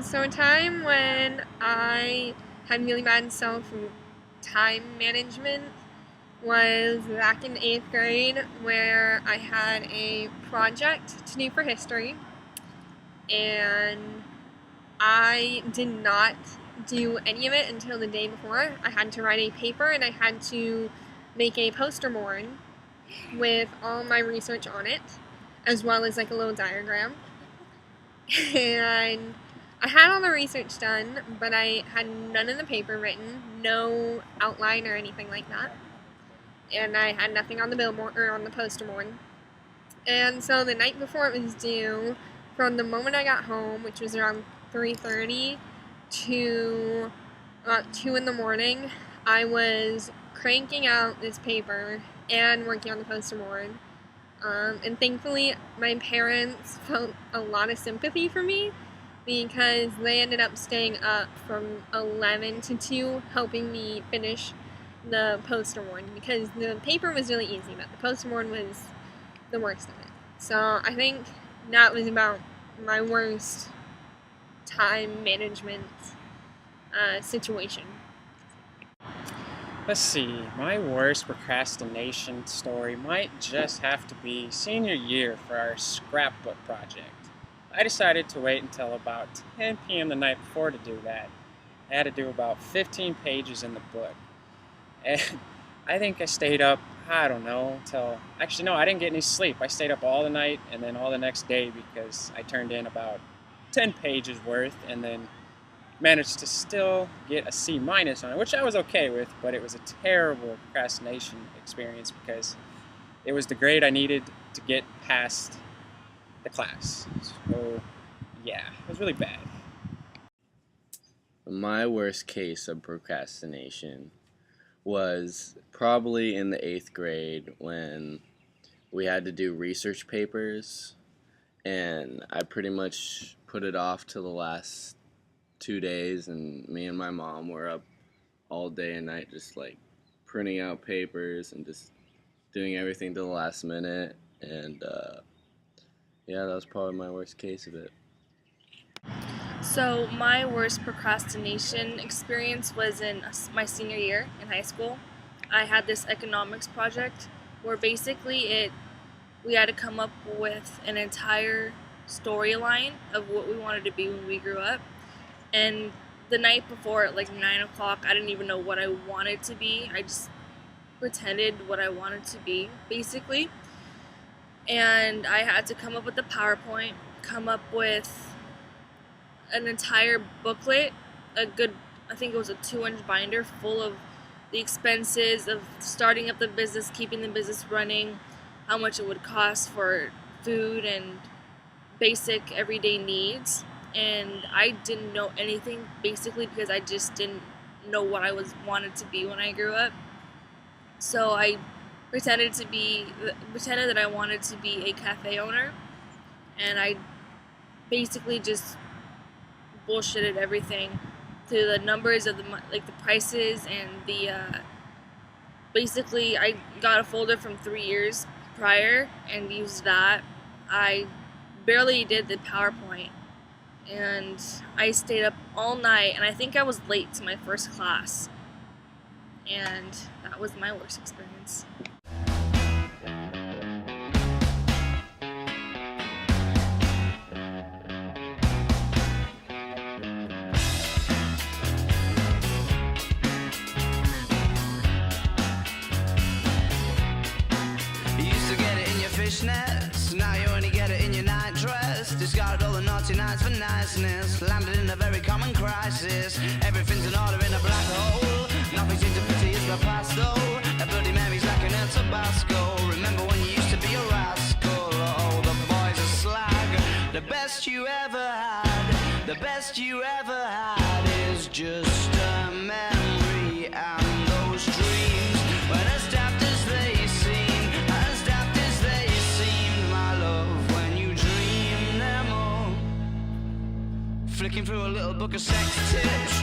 So a time when I had really bad self-time management was back in 8th grade, where I had a project to do for history, and I did not do any of it until the day before. I had to write a paper and I had to make a poster board with all my research on it, as well as like a little diagram. And I had all the research done, but I had none of the paper written, no outline or anything like that. And I had nothing on the billboard or on the poster board. And so the night before it was due, from the moment I got home, which was around 3:30 to about 2 in the morning, I was cranking out this paper and working on the poster board. And thankfully, my parents felt a lot of sympathy for me because they ended up staying up from 11 to 2 helping me finish the poster board, because the paper was really easy, but the poster board was the worst of it. So I think that was about my worst time management situation. Let's see, my worst procrastination story might just have to be senior year for our scrapbook project. I decided to wait until about 10 p.m. the night before to do that. I had to do about 15 pages in the book. And I think I stayed up, I don't know, till, actually no, I didn't get any sleep. I stayed up all the night and then all the next day because I turned in about 10 pages worth and then managed to still get a C- on it, which I was okay with, but it was a terrible procrastination experience because it was the grade I needed to get past the class. So yeah, it was really bad. My worst case of procrastination was probably in the 8th grade when we had to do research papers, and I pretty much put it off to the last 2 days, and me and my mom were up all day and night just like printing out papers and just doing everything to the last minute, and yeah, that was probably my worst case of it. So my worst procrastination experience was in my senior year in high school. I had this economics project where basically we had to come up with an entire storyline of what we wanted to be when we grew up. And the night before at like 9 o'clock, I didn't even know what I wanted to be. I just pretended what I wanted to be, basically. And I had to come up with a PowerPoint, come up with an entire booklet, I think it was a 2-inch binder full of the expenses of starting up the business, keeping the business running, how much it would cost for food and basic everyday needs. And I didn't know anything, basically because I just didn't know what I wanted to be when I grew up. So I pretended that I wanted to be a cafe owner, and I basically just bullshitted everything to the numbers of the prices and the basically I got a folder from 3 years prior and used that. I barely did the PowerPoint, and I stayed up all night, and I think I was late to my first class, and that was my worst experience. Fishnets, now you only get it in your night dress. Discarded all the naughty nights for niceness. Landed in a very common crisis. Everything's in order in a black hole. Nothing seems to pity is the past though. A Bloody Mary's like an El Tabasco. Remember when you used to be a rascal? Oh, the boys are slag. The best you ever had, the best you ever had is just a memory and those dreams. When as daft as they seem, as daft as they seemed, my love, when you dream them all. Flicking through a little book of sex tips.